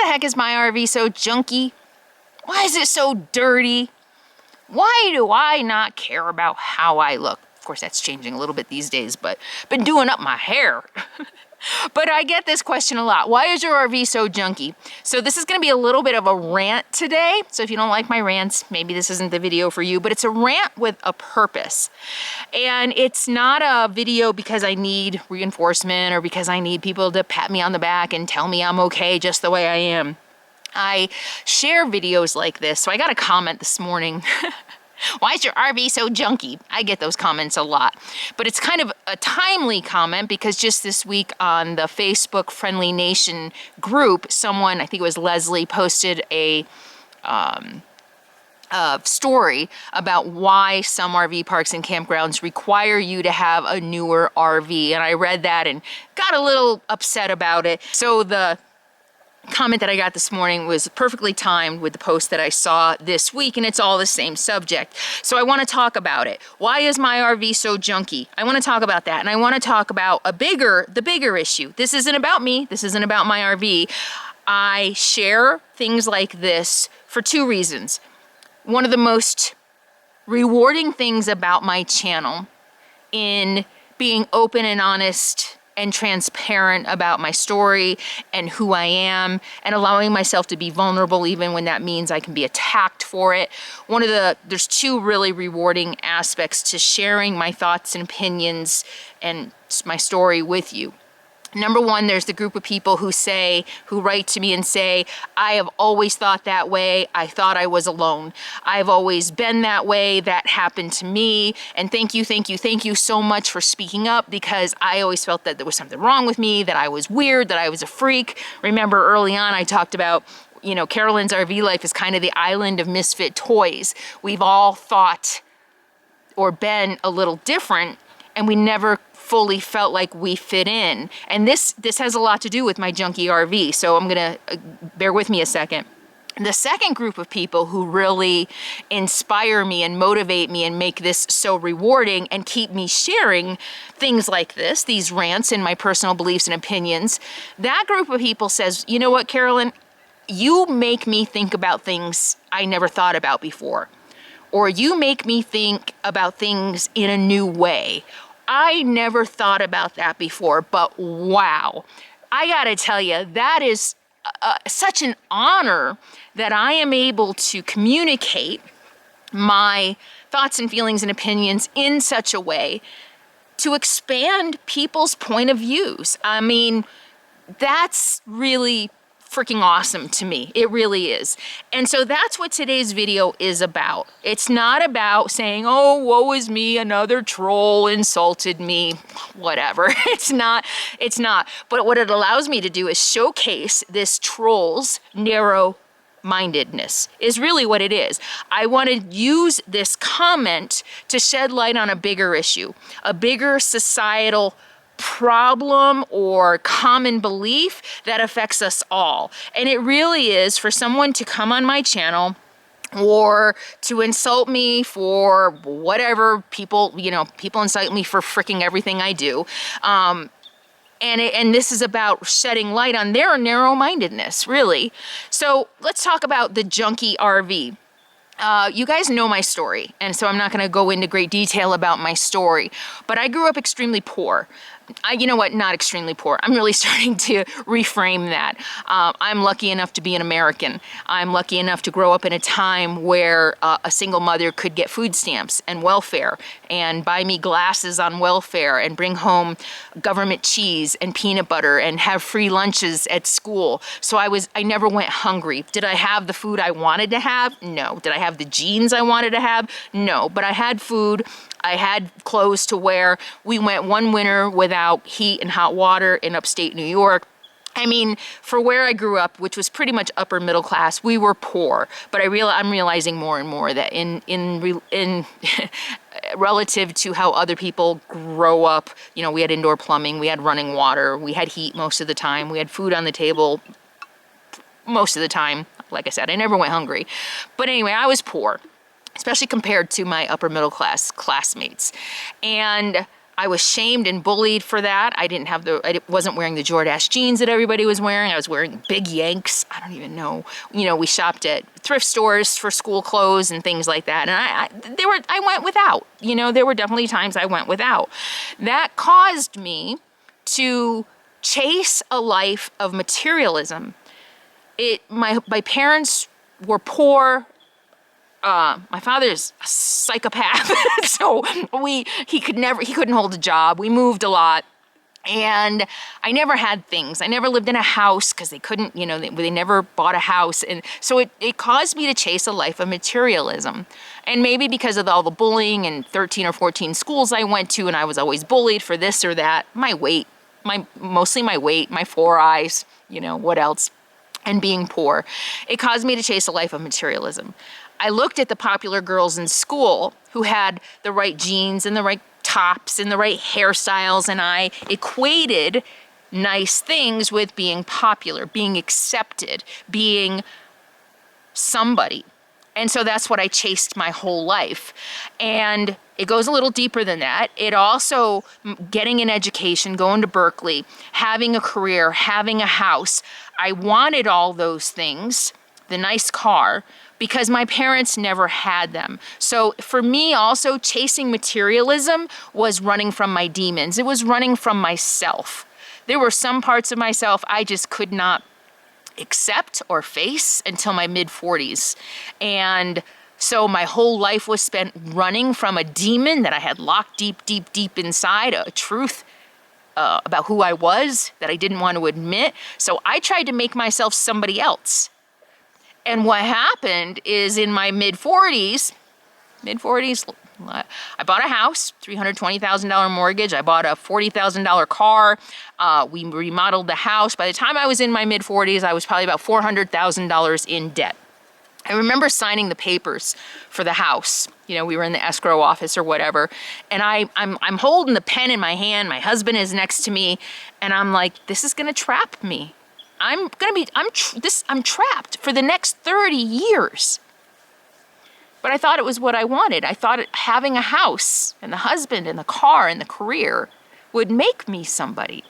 heck is my RV so junky? Why is it so dirty? Why do I not care about how I look? Of course, that's changing a little bit these days, but been doing up my hair. But I get this question a lot. Why is your RV so junky? So this is gonna be a little bit of a rant today. So if you don't like my rants, maybe this isn't the video for you, but it's a rant with a purpose. And it's not a video because I need reinforcement or because I need people to pat me on the back and tell me I'm okay just the way I am. I share videos like this. So I got a comment this morning. Why is your RV so junky? I get those comments a lot, but it's kind of a timely comment because just this week on the Facebook Friendly Nation group, someone, I think it was Leslie, posted a story about why some RV parks and campgrounds require you to have a newer RV. And I read that and got a little upset about it. So the comment that I got this morning was perfectly timed with the post that I saw this week, and it's all the same subject. So I want to talk about it. Why is my RV so junky? I want to talk about that, and I want to talk about the bigger issue. This isn't about me. This isn't about my RV. I share things like this for two reasons. One of the most rewarding things about my channel in being open and honest and transparent about my story and who I am and allowing myself to be vulnerable even when that means I can be attacked for it. There's two really rewarding aspects to sharing my thoughts and opinions and my story with you. Number one, there's the group of people who write to me and say, I have always thought that way. I thought I was alone. I've always been that way. That happened to me. And thank you so much for speaking up, because I always felt that there was something wrong with me, that I was weird, that I was a freak. Remember early on I talked about, Carolyn's RV life is kind of the island of misfit toys. We've all thought or been a little different, and we never fully felt like we fit in. And this has a lot to do with my junky RV, so I'm gonna bear with me a second. The second group of people who really inspire me and motivate me and make this so rewarding and keep me sharing things like this, these rants and my personal beliefs and opinions, that group of people says, you know what, Carolyn, you make me think about things I never thought about before, or you make me think about things in a new way. I never thought about that before, but wow. I gotta tell you, that is such an honor that I am able to communicate my thoughts and feelings and opinions in such a way to expand people's point of views. I mean, that's really freaking awesome to me. It really is. And so that's what today's video is about. It's not about saying, oh, woe is me, another troll insulted me, whatever. It's not. But what it allows me to do is showcase this troll's narrow-mindedness is really what it is. I want to use this comment to shed light on a bigger issue, a bigger societal problem or common belief that affects us all. And it really is for someone to come on my channel or to insult me for whatever. People insult me for freaking everything I do. And this is about shedding light on their narrow-mindedness, really. So let's talk about the junky RV. You guys know my story, and so I'm not going to go into great detail about my story, but I grew up extremely poor. You know what? Not extremely poor. I'm really starting to reframe that. I'm lucky enough to be an American. I'm lucky enough to grow up in a time where a single mother could get food stamps and welfare and buy me glasses on welfare and bring home government cheese and peanut butter and have free lunches at school. So I never went hungry. Did I have the food I wanted to have? No. Did I have the jeans I wanted to have? No. But I had food. I had clothes to wear. We went one winter without heat and hot water in upstate New York. I mean, for where I grew up, which was pretty much upper middle class, we were poor. But I'm realizing more and more that in relative to how other people grow up, we had indoor plumbing, we had running water, we had heat most of the time, we had food on the table most of the time. Like I said, I never went hungry. But anyway, I was poor, especially compared to my upper middle class classmates. And I was shamed and bullied for that. I wasn't wearing the Jordache jeans that everybody was wearing. I was wearing big Yanks. I don't even know. You know, we shopped at thrift stores for school clothes and things like that. And I went without. You know, there were definitely times I went without. That caused me to chase a life of materialism. My parents were poor. My father's a psychopath, so he couldn't hold a job. We moved a lot, and I never had things. I never lived in a house because they couldn't, you know, they never bought a house, and so it caused me to chase a life of materialism. And maybe because of all the bullying and 13 or 14 schools I went to, and I was always bullied for this or that, mostly my weight, my 4 eyes, you know, what else, and being poor, it caused me to chase a life of materialism. I looked at the popular girls in school who had the right jeans and the right tops and the right hairstyles, and I equated nice things with being popular, being accepted, being somebody. And so that's what I chased my whole life. And it goes a little deeper than that. It also, getting an education, going to Berkeley, having a career, having a house. I wanted all those things, the nice car, because my parents never had them. So for me also, chasing materialism was running from my demons. It was running from myself. There were some parts of myself I just could not accept or face until my mid-40s. And so my whole life was spent running from a demon that I had locked deep, deep, deep inside, a truth about who I was that I didn't want to admit. So I tried to make myself somebody else. And what happened is in my mid-40s, I bought a house, $320,000 mortgage. I bought a $40,000 car. We remodeled the house. By the time I was in my mid-40s, I was probably about $400,000 in debt. I remember signing the papers for the house. You know, we were in the escrow office or whatever. And I'm holding the pen in my hand. My husband is next to me. And I'm like, this is going to trap me. I'm trapped for the next 30 years. But I thought it was what I wanted. I thought having a house and the husband and the car and the career would make me somebody.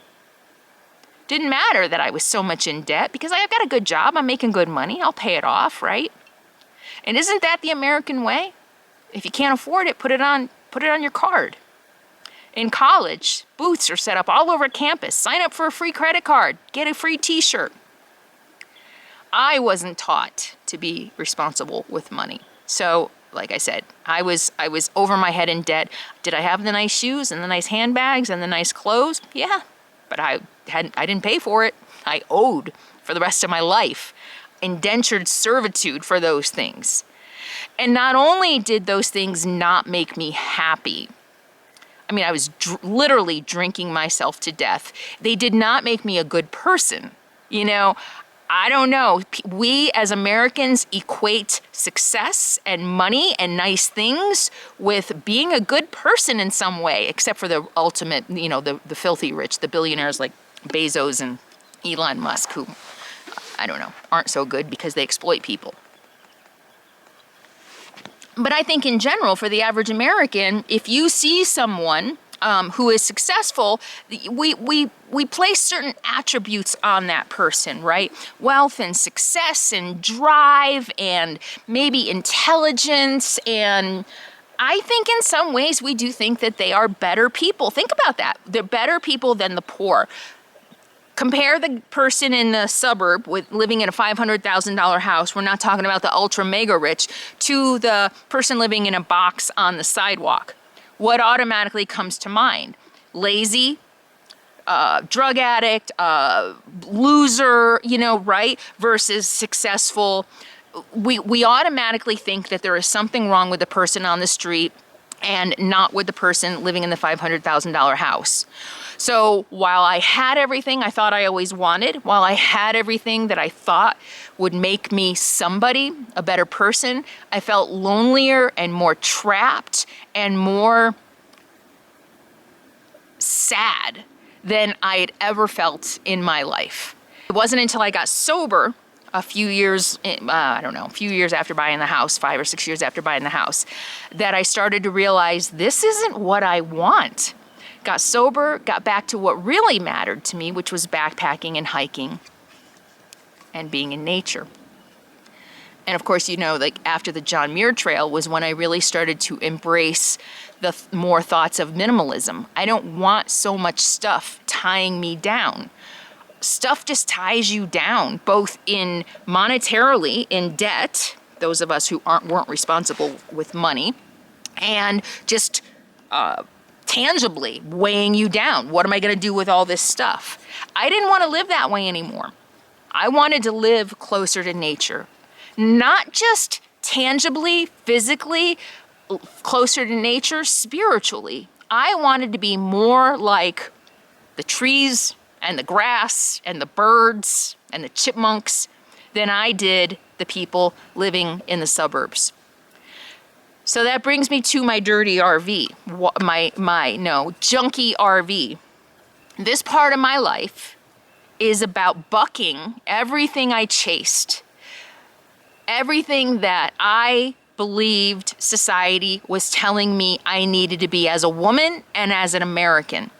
Didn't matter that I was so much in debt because I've got a good job. I'm making good money. I'll pay it off, right? And isn't that the American way? If you can't afford it, put it on your card. In college, booths are set up all over campus. Sign up for a free credit card. Get a free t-shirt. I wasn't taught to be responsible with money. So, like I said, I was over my head in debt. Did I have the nice shoes and the nice handbags and the nice clothes? Yeah, but I didn't pay for it. I owed for the rest of my life. Indentured servitude for those things. And not only did those things not make me happy, I mean, I was literally drinking myself to death. They did not make me a good person. You know, I don't know. We as Americans equate success and money and nice things with being a good person in some way, except for the ultimate, you know, the filthy rich, the billionaires like Bezos and Elon Musk, who, I don't know, aren't so good because they exploit people. But I think in general, for the average American, if you see someone who is successful, we place certain attributes on that person, right? Wealth and success and drive and maybe intelligence. And I think in some ways we do think that they are better people. Think about that. They're better people than the poor. Compare the person in the suburb with living in a $500,000 house, we're not talking about the ultra mega rich, to the person living in a box on the sidewalk. What automatically comes to mind? Lazy, drug addict, loser, you know, right? Versus successful. We automatically think that there is something wrong with the person on the street and not with the person living in the $500,000 house. So while I had everything I thought I always wanted, while I had everything that I thought would make me somebody, a better person, I felt lonelier and more trapped and more sad than I had ever felt in my life. It wasn't until I got sober a few years after buying the house, 5 or 6 years after buying the house, that I started to realize this isn't what I want. got sober, got back to what really mattered to me, which was backpacking and hiking and being in nature. And of course, you know, like after the John Muir Trail was when I really started to embrace the more thoughts of minimalism. I don't want so much stuff tying me down. Stuff just ties you down, both in monetarily, in debt, those of us who weren't responsible with money, and just tangibly weighing you down. What am I going to do with all this stuff? I didn't want to live that way anymore. I wanted to live closer to nature. Not just tangibly, physically, closer to nature, spiritually. I wanted to be more like the trees and the grass and the birds and the chipmunks than I did the people living in the suburbs. So that brings me to my dirty RV, junky RV. This part of my life is about bucking everything I chased. Everything that I believed society was telling me I needed to be as a woman and as an American.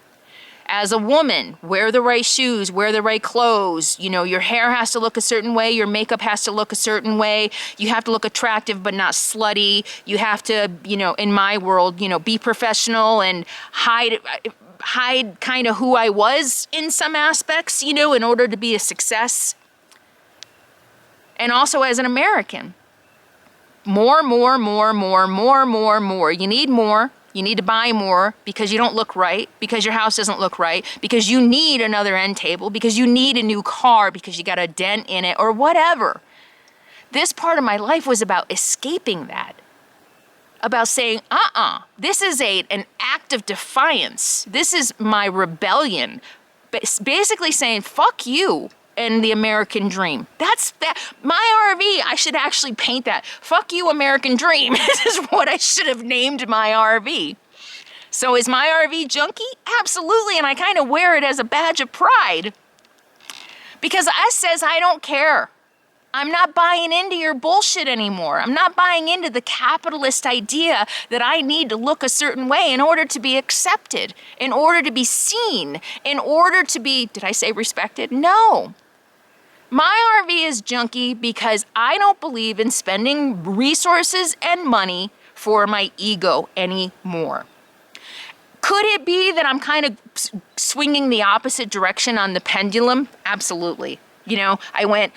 As a woman, wear the right shoes, wear the right clothes. You know, your hair has to look a certain way, your makeup has to look a certain way. You have to look attractive but not slutty. You have to, you know, in my world, you know, be professional and hide kind of who I was in some aspects, you know, in order to be a success. And also as an American, more. You need more. You need to buy more because you don't look right, because your house doesn't look right, because you need another end table, because you need a new car, because you got a dent in it, or whatever. This part of my life was about escaping that. About saying, this is an act of defiance. This is my rebellion. Basically saying, fuck you and the American dream. That's that. My RV, I should actually paint that. Fuck you, American dream. This is what I should have named my RV. So is my RV junky? Absolutely, and I kind of wear it as a badge of pride. Because I says I don't care. I'm not buying into your bullshit anymore. I'm not buying into the capitalist idea that I need to look a certain way in order to be accepted, in order to be seen, in order to be, did I say respected? No. My RV is junky because I don't believe in spending resources and money for my ego anymore. Could it be that I'm kind of swinging the opposite direction on the pendulum? Absolutely. You know, I went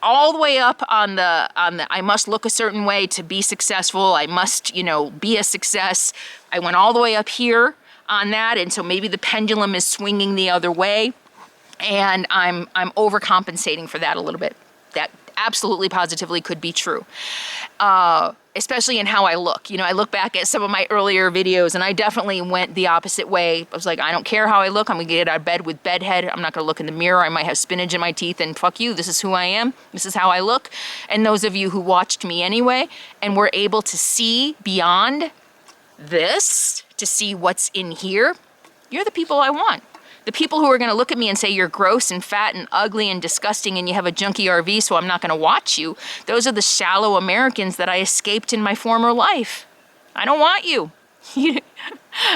all the way up on the I must look a certain way to be successful. I must, you know, be a success. I went all the way up here on that, and so maybe the pendulum is swinging the other way, and I'm overcompensating for that a little bit. That absolutely positively could be true. Especially in how I look. You know, I look back at some of my earlier videos and I definitely went the opposite way. I was like, I don't care how I look. I'm gonna get out of bed with bedhead. I'm not gonna look in the mirror. I might have spinach in my teeth and fuck you. This is who I am. This is how I look. And those of you who watched me anyway and were able to see beyond this, to see what's in here, you're the people I want. The people who are going to look at me and say you're gross and fat and ugly and disgusting and you have a junky RV, so I'm not going to watch you. Those are the shallow Americans that I escaped in my former life. I don't want you.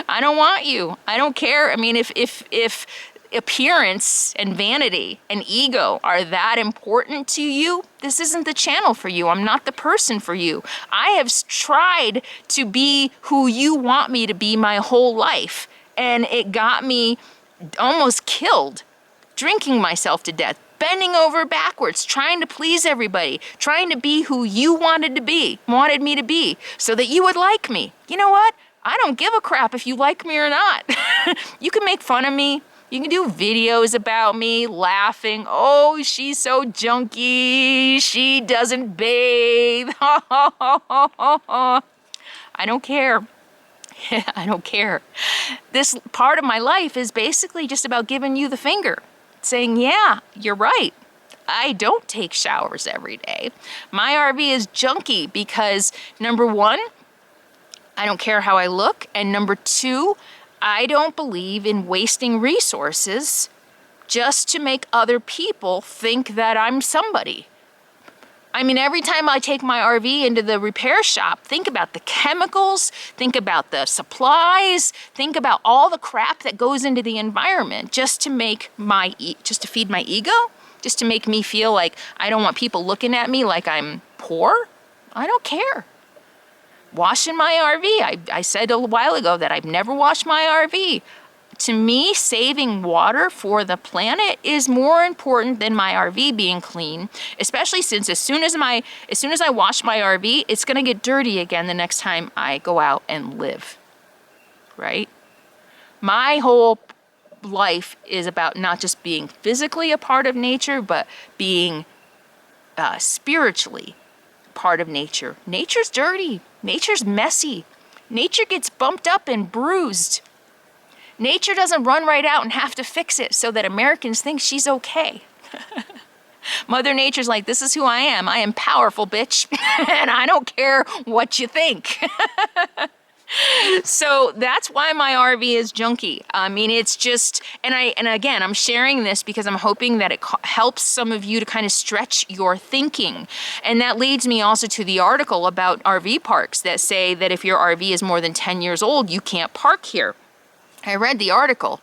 I don't want you. I don't care. I mean, if appearance and vanity and ego are that important to you, this isn't the channel for you. I'm not the person for you. I have tried to be who you want me to be my whole life, and it got me almost killed, drinking myself to death, bending over backwards, trying to please everybody, trying to be who you wanted me to be, so that you would like me. You know what? I don't give a crap if you like me or not. You can make fun of me. You can do videos about me, laughing. Oh, she's so junky. She doesn't bathe. I don't care. I don't care. This part of my life is basically just about giving you the finger, saying, yeah, you're right. I don't take showers every day. My RV is junky because, number one, I don't care how I look, and number two, I don't believe in wasting resources just to make other people think that I'm somebody. I mean, every time I take my RV into the repair shop, think about the chemicals, think about the supplies, think about all the crap that goes into the environment just to make just to feed my ego, just to make me feel like I don't want people looking at me like I'm poor. I don't care. Washing my RV, I said a while ago that I've never washed my RV. To me, saving water for the planet is more important than my RV being clean, especially since as soon as I wash my RV, it's gonna get dirty again the next time I go out and live, right? My whole life is about not just being physically a part of nature, but being spiritually part of nature. Nature's dirty, nature's messy, nature gets bumped up and bruised. Nature doesn't run right out and have to fix it so that Americans think she's okay. Mother Nature's like, this is who I am. I am powerful, bitch. And I don't care what you think. So that's why my RV is junky. I mean, it's just, and again, I'm sharing this because I'm hoping that it helps some of you to kind of stretch your thinking. And that leads me also to the article about RV parks that say that if your RV is more than 10 years old, you can't park here. I read the article.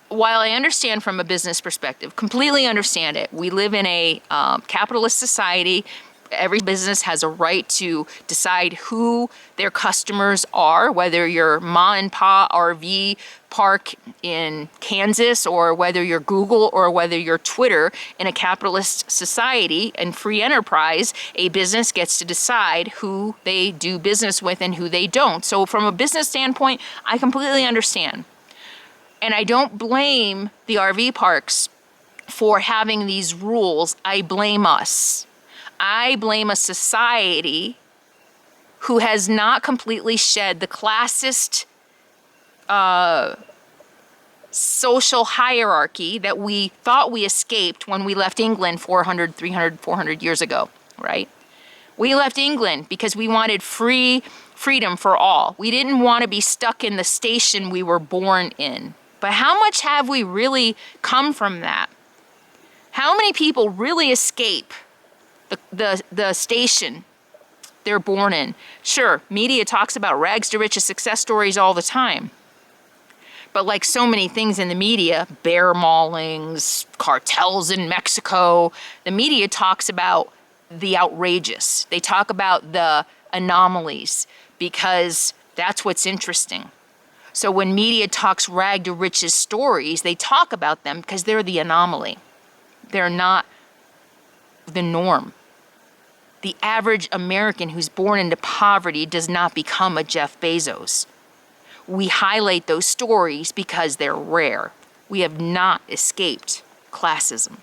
While I understand from a business perspective, completely understand it. We live in a capitalist society. Every business has a right to decide who their customers are, whether you're Ma and Pa RV park in Kansas, or whether you're Google, or whether you're Twitter. In a capitalist society and free enterprise, a business gets to decide who they do business with and who they don't. So from a business standpoint, I completely understand. And I don't blame the RV parks for having these rules. I blame us. I blame a society who has not completely shed the classist social hierarchy that we thought we escaped when we left England 400, 300, 400 years ago, right? We left England because we wanted freedom for all. We didn't want to be stuck in the station we were born in. But how much have we really come from that? How many people really escape the station they're born in? Sure, media talks about rags to riches success stories all the time. But like so many things in the media, bear maulings, cartels in Mexico, the media talks about the outrageous. They talk about the anomalies because that's what's interesting. So when media talks rag to riches stories, they talk about them because they're the anomaly. They're not the norm. The average American who's born into poverty does not become a Jeff Bezos. We highlight those stories because they're rare. We have not escaped classism.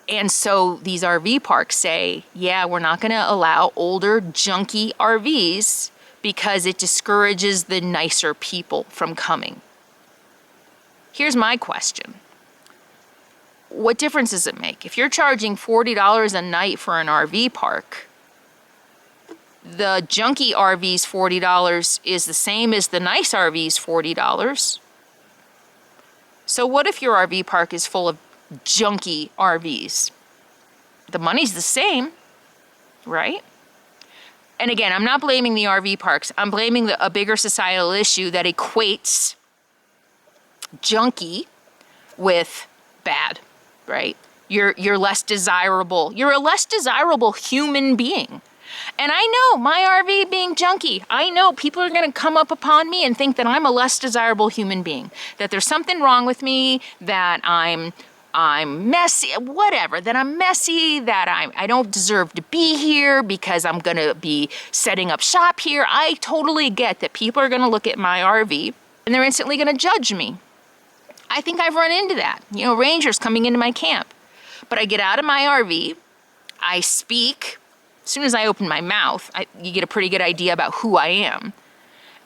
And so these RV parks say, yeah, we're not going to allow older, junky RVs because it discourages the nicer people from coming. Here's my question. What difference does it make? If you're charging $40 a night for an RV park, the junky RV's $40 is the same as the nice RV's $40. So what if your RV park is full of junky RVs? The money's the same, right? And again, I'm not blaming the RV parks. I'm blaming a bigger societal issue that equates junky with bad. Right? You're less desirable. You're a less desirable human being. And I know my RV being junky, I know people are going to come up upon me and think that I'm a less desirable human being, that there's something wrong with me, that I'm messy, whatever, that I'm messy, that I don't deserve to be here because I'm going to be setting up shop here. I totally get that people are going to look at my RV and they're instantly going to judge me. I think I've run into that. You know, rangers coming into my camp. But I get out of my RV, I speak. As soon as I open my mouth, you get a pretty good idea about who I am.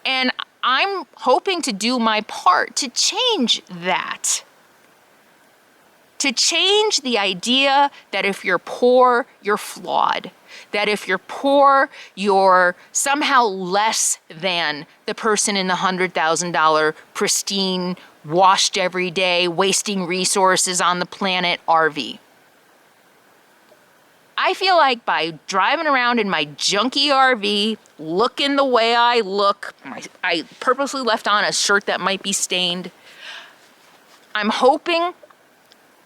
And I'm hoping to do my part to change that. To change the idea that if you're poor, you're flawed. That if you're poor, you're somehow less than the person in the $100,000 pristine, washed every day, wasting resources on the planet RV. I feel like by driving around in my junky RV, looking the way I look, I purposely left on a shirt that might be stained. I'm hoping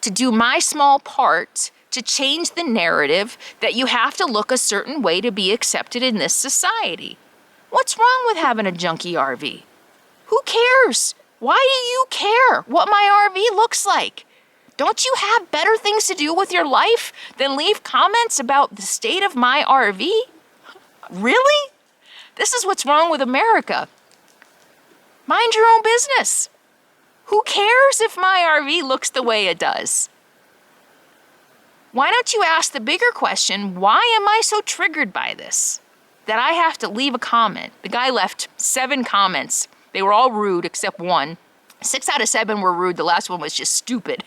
to do my small part to change the narrative that you have to look a certain way to be accepted in this society. What's wrong with having a junky RV? Who cares? Why do you care what my RV looks like? Don't you have better things to do with your life than leave comments about the state of my RV? Really? This is what's wrong with America. Mind your own business. Who cares if my RV looks the way it does? Why don't you ask the bigger question, why am I so triggered by this? That I have to leave a comment. The guy left 7 comments. They were all rude except one. 6 out of 7 were rude. The last one was just stupid.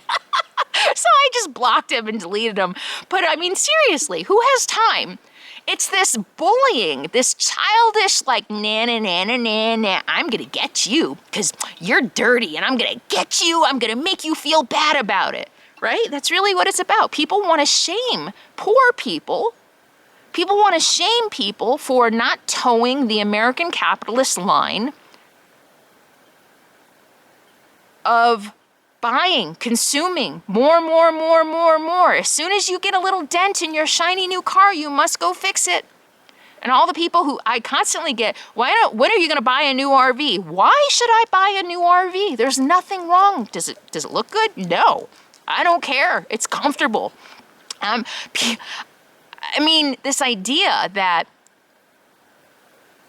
So I just blocked him and deleted him. But I mean, seriously, who has time? It's this bullying, this childish, like, nah, I'm gonna get you because you're dirty and I'm gonna get you. I'm gonna make you feel bad about it, right? That's really what it's about. People want to shame poor people. People want to shame people for not towing the American capitalist line of buying, consuming more. As soon as you get a little dent in your shiny new car, you must go fix it. And all the people who I constantly get, when are you going to buy a new RV? Why should I buy a new RV? There's nothing wrong. Does it look good? No. I don't care. It's comfortable. I mean, this idea that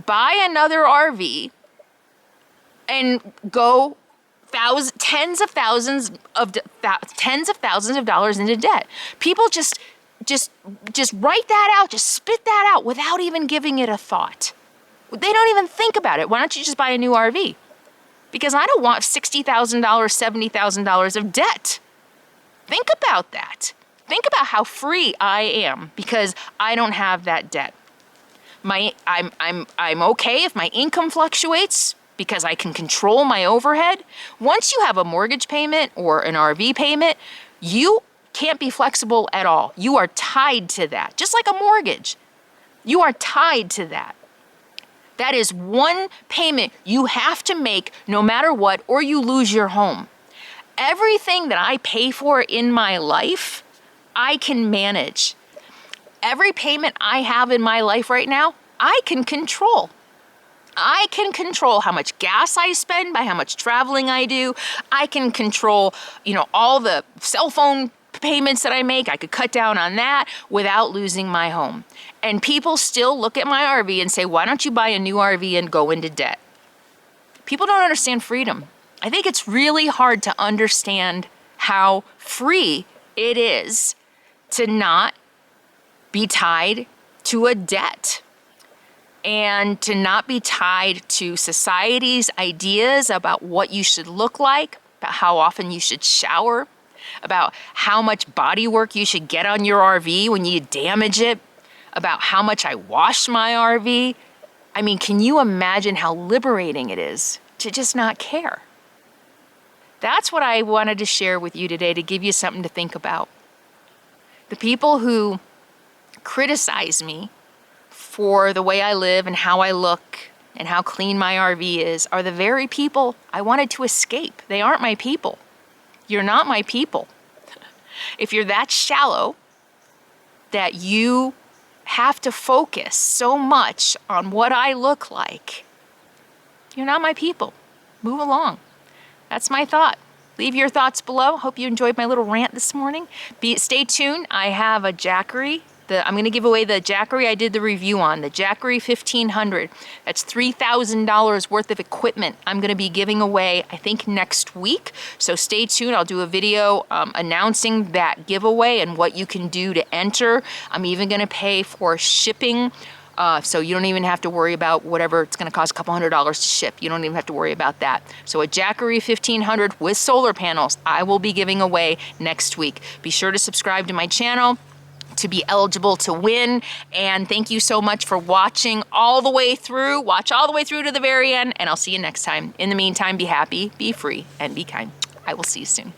buy another RV and go tens of thousands of dollars into debt. People just write that out, just spit that out without even giving it a thought. They don't even think about it. Why don't you just buy a new RV? Because I don't want $60,000, $70,000 of debt. Think about that. Think about how free I am because I don't have that debt. I'm okay if my income fluctuates because I can control my overhead. Once you have a mortgage payment or an RV payment, you can't be flexible at all. You are tied to that, just like a mortgage. You are tied to that. That is one payment you have to make no matter what, or you lose your home. Everything that I pay for in my life, I can manage. Every payment I have in my life right now, I can control. I can control how much gas I spend by how much traveling I do. I can control, all the cell phone payments that I make. I could cut down on that without losing my home. And people still look at my RV and say, why don't you buy a new RV and go into debt? People don't understand freedom. I think it's really hard to understand how free it is to not be tied to a debt. And to not be tied to society's ideas about what you should look like, about how often you should shower, about how much body work you should get on your RV when you damage it, about how much I wash my RV. I mean, can you imagine how liberating it is to just not care? That's what I wanted to share with you today to give you something to think about. The people who criticize me for the way I live and how I look and how clean my RV is are the very people I wanted to escape. They aren't my people. You're not my people. If you're that shallow that you have to focus so much on what I look like, you're not my people. Move along. That's my thought. Leave your thoughts below. Hope you enjoyed my little rant this morning. Stay tuned. I have a Jackery. I'm going to give away the Jackery I did the review on, the Jackery 1500. That's $3,000 worth of equipment I'm going to be giving away, I think, next week. So stay tuned. I'll do a video announcing that giveaway and what you can do to enter. I'm even going to pay for shipping, so you don't even have to worry about whatever it's going to cost, a couple $100s to ship. You don't even have to worry about that. So a Jackery 1500 with solar panels, I will be giving away next week. Be sure to subscribe to my channel to be eligible to win. And thank you so much for watching all the way through. Watch all the way through to the very end, and I'll see you next time. In the meantime, be happy, be free, and be kind. I will see you soon.